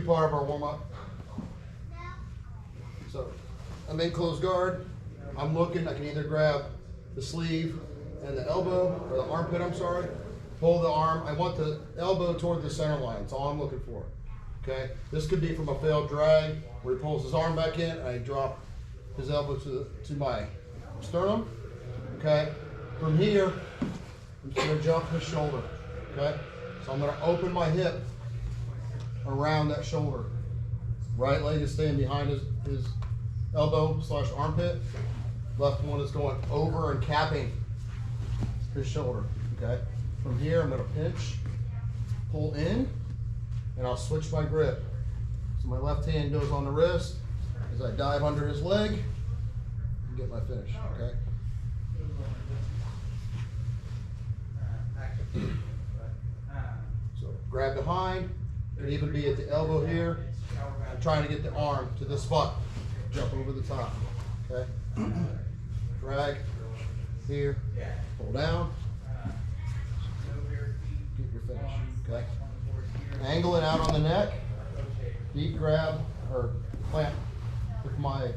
part of our warm-up. So I'm in closed guard. I'm looking, I can either grab the sleeve and the elbow, or the armpit, I'm sorry. Pull the arm. I want the elbow toward the center line. That's all I'm looking for. Okay? This could be from a failed drag where he pulls his arm back in and I drop his elbow to my sternum. Okay? From here, I'm just gonna jump his shoulder. Okay? So I'm gonna open my hip around that shoulder. Right leg is staying behind his elbow / armpit. Left one is going over and capping his shoulder. Okay? From here, I'm gonna pinch, pull in, and I'll switch my grip. So my left hand goes on the wrist as I dive under his leg and get my finish. Okay? So grab behind, could even be at the elbow here. I'm trying to get the arm to this spot. Jump over the top. Okay? Drag here, pull down, get your finish. Okay? Angle it out on the neck. Deep grab or plant with my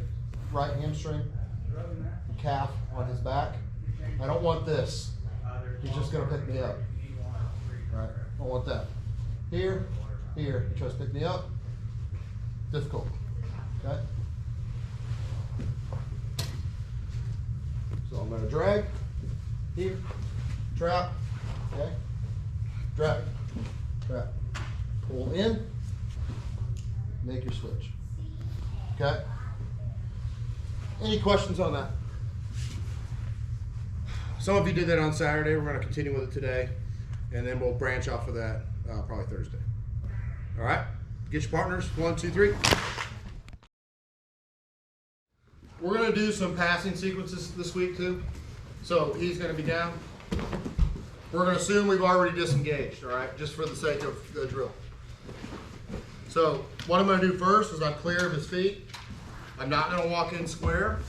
right hamstring and calf on his back. I don't want this. He's just going to pick me up. Right? I don't want that. Here, here. He tries to pick me up. Difficult. Okay? So I'm going to drag. Here. Trap. Okay? Drag. Trap. Pull in. Make your switch. Okay? Any questions on that? Some of you did that on Saturday. We're going to continue with it today. And then we'll branch off of that probably Thursday. All right? Get your partners. 1, 2, 3. We're going to do some passing sequences this week too. So he's going to be down. We're going to assume we've already disengaged, all right, just for the sake of the drill. So what I'm going to do first is I'm clear of his feet. I'm not going to walk in square.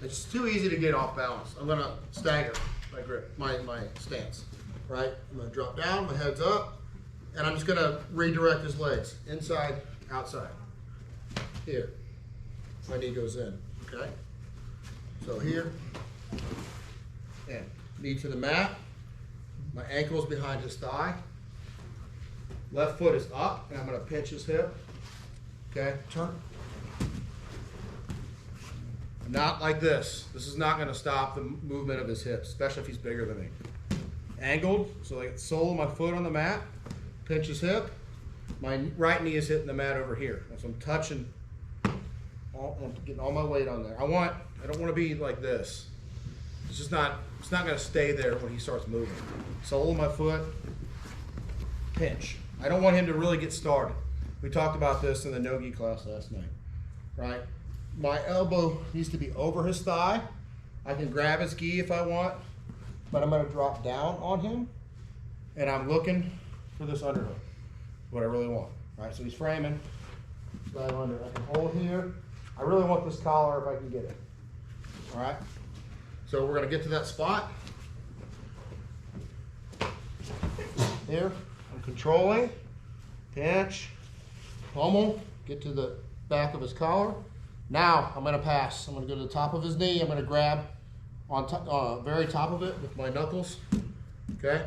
It's too easy to get off balance. I'm going to stagger my grip, my stance, right? I'm going to drop down, my head's up, and I'm just going to redirect his legs, inside, outside. Here, my knee goes in, okay? So here, and knee to the mat. My ankle's behind his thigh. Left foot is up, and I'm going to pinch his hip. Okay, turn. Not like this. This is not going to stop the movement of his hips, especially if he's bigger than me. Angled, so like the sole of my foot on the mat. Pinch his hip. My right knee is hitting the mat over here. So I'm touching, I'm getting all my weight on there. I don't want to be like this. It's just not, it's not going to stay there when he starts moving. Sole of my foot, pinch. I don't want him to really get started. We talked about this in the no-gi class last night, right? My elbow needs to be over his thigh. I can grab his gi if I want, but I'm going to drop down on him, and I'm looking for this underhook, what I really want, right? So he's framing, dive under. I can hold here. I really want this collar if I can get it, all right? So we're going to get to that spot. Here, I'm controlling, pinch, pummel, get to the back of his collar. Now I'm going to pass. I'm going to go to the top of his knee. I'm going to grab on top, very top of it with my knuckles. Okay?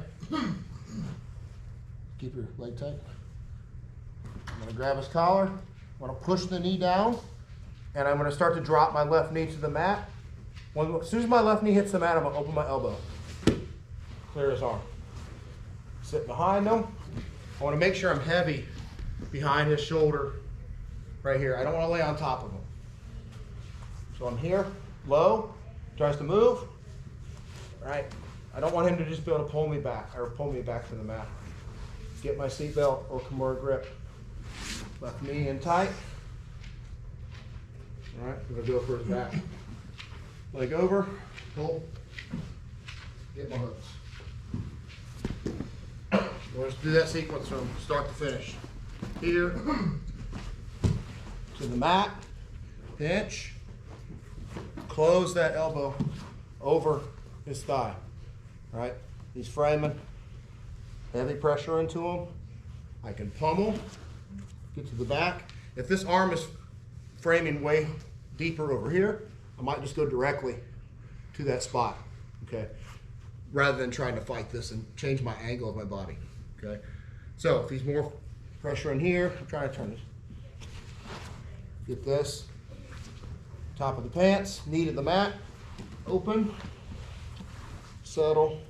Keep your leg tight. I'm going to grab his collar. I'm going to push the knee down, and I'm going to start to drop my left knee to the mat. As soon as my left knee hits the mat, I'm going to open my elbow. Clear his arm. Sit behind him. I want to make sure I'm heavy behind his shoulder right here. I don't want to lay on top of him. So I'm here, low, tries to move, right? I don't want him to just be able to pull me back to the mat. Get my seatbelt or Kimura grip. Left knee in tight. All right, I'm gonna go for his back. Leg over, pull, get my hooks. We'll just do that sequence from start to finish. Here, to the mat, pinch, close that elbow over his thigh, right? He's framing, heavy pressure into him. I can pummel, get to the back. If this arm is framing way deeper over here, I might just go directly to that spot, okay? Rather than trying to fight this and change my angle of my body, okay? So if he's more pressure in here, I'm trying to turn this. Get this, top of the pants, knee to the mat, open, settle,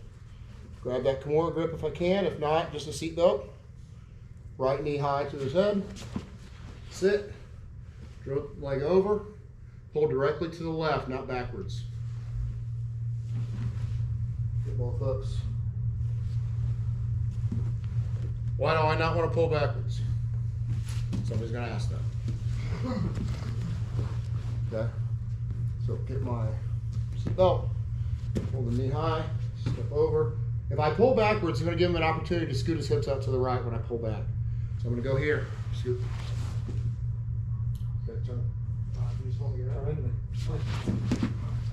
grab that Kimura grip if I can, if not, just a seat belt. Right knee high to his head, sit, drop leg over, pull directly to the left, not backwards. Get both hooks. Why do I not want to pull backwards? Somebody's going to ask that. Okay, so get my seat belt, hold the knee high, step over. If I pull backwards, I'm going to give him an opportunity to scoot his hips out to the right when I pull back. So I'm going to go here, scoot. Okay, turn.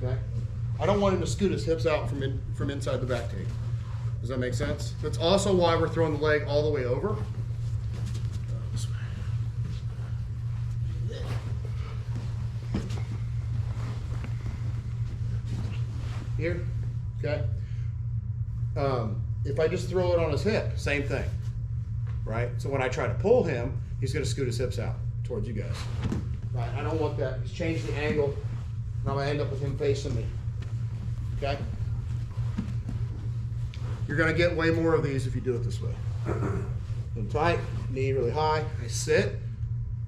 Okay. I don't want him to scoot his hips out from inside the back tape. Does that make sense? That's also why we're throwing the leg all the way over. This way. Here, okay. If I just throw it on his hip, same thing, right? So when I try to pull him, he's going to scoot his hips out towards you guys. Right, I don't want that. He's changed the angle, and I'm going to end up with him facing me, okay? You're going to get way more of these if you do it this way. In tight, knee really high, I sit.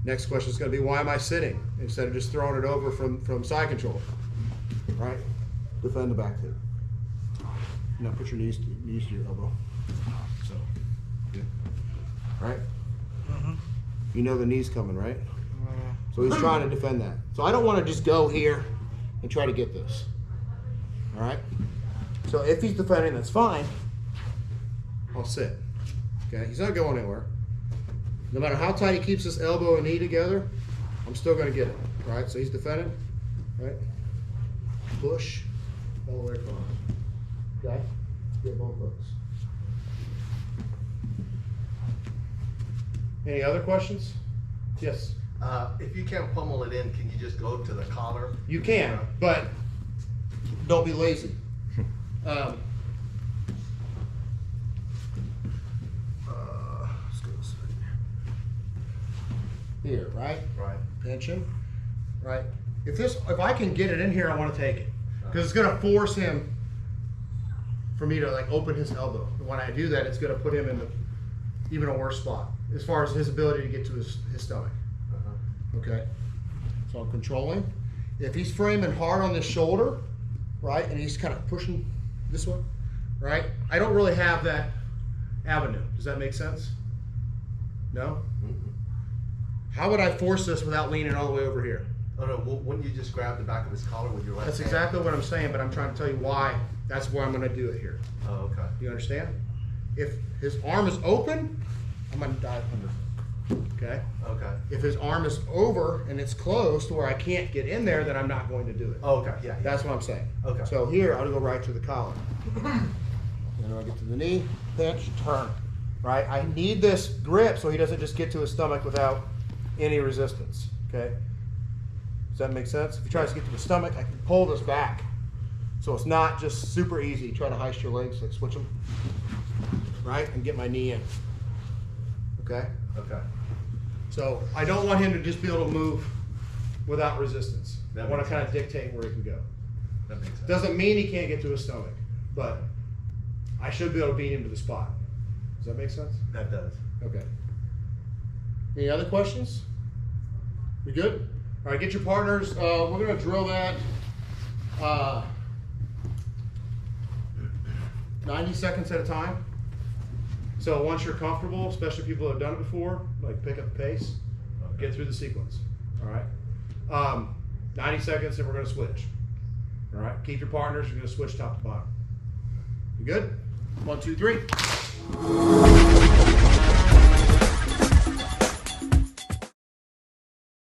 Next question is going to be, why am I sitting? Instead of just throwing it over from side control, right? Defend the back there. Now put your knees to your elbow. So, good. Right? You know the knee's coming, right? So he's trying to defend that. So I don't want to just go here and try to get this. All right? So if he's defending, that's fine. I'll sit. Okay? He's not going anywhere. No matter how tight he keeps his elbow and knee together, I'm still going to get it. All right? So he's defending. Right? Push all the way across. Okay? Get both hooks. Any other questions? Yes? If you can't pummel it in, can you just go to the collar? You can, but don't be lazy. Let's go this way. Here, right? Right. Pinching, right? If I can get it in here, I want to take it. Because it's going to force him for me to like open his elbow. And when I do that, it's going to put him in even a worse spot as far as his ability to get to his stomach. Okay, so I'm controlling. If he's framing hard on this shoulder, right, and he's kind of pushing this way, right, I don't really have that avenue. Does that make sense? No? How would I force this without leaning all the way over here? Oh no, wouldn't you just grab the back of his collar with your left That's hand? exactly what I'm saying, but I'm trying to tell you why. That's why I'm going to do it here. Oh, okay. You understand? If his arm is open, I'm going to dive under. Okay? Okay. If his arm is over and it's closed to where I can't get in there, then I'm not going to do it. Oh, okay. Yeah. That's what I'm saying. Okay. So here, I'll go right to the collar. And then I get to the knee, pinch, turn. Right? I need this grip so he doesn't just get to his stomach without any resistance. Okay? Does that make sense? If he tries to get to his stomach, I can pull this back. So it's not just super easy. Try to heist your legs, like switch them. Right? And get my knee in. Okay? Okay. So I don't want him to just be able to move without resistance. I That want to makes kind of dictate where he can go. That makes sense. Doesn't mean he can't get to his stomach, but I should be able to beat him to the spot. Does that make sense? That does. Okay. Any other questions? We good? All right, get your partners. We're going to drill that 90 seconds at a time. So once you're comfortable, especially people who have done it before, like pick up the pace, get through the sequence. All right. 90 seconds, and we're going to switch. All right. Keep your partners. You're going to switch top to bottom. You good? 1, 2, 3.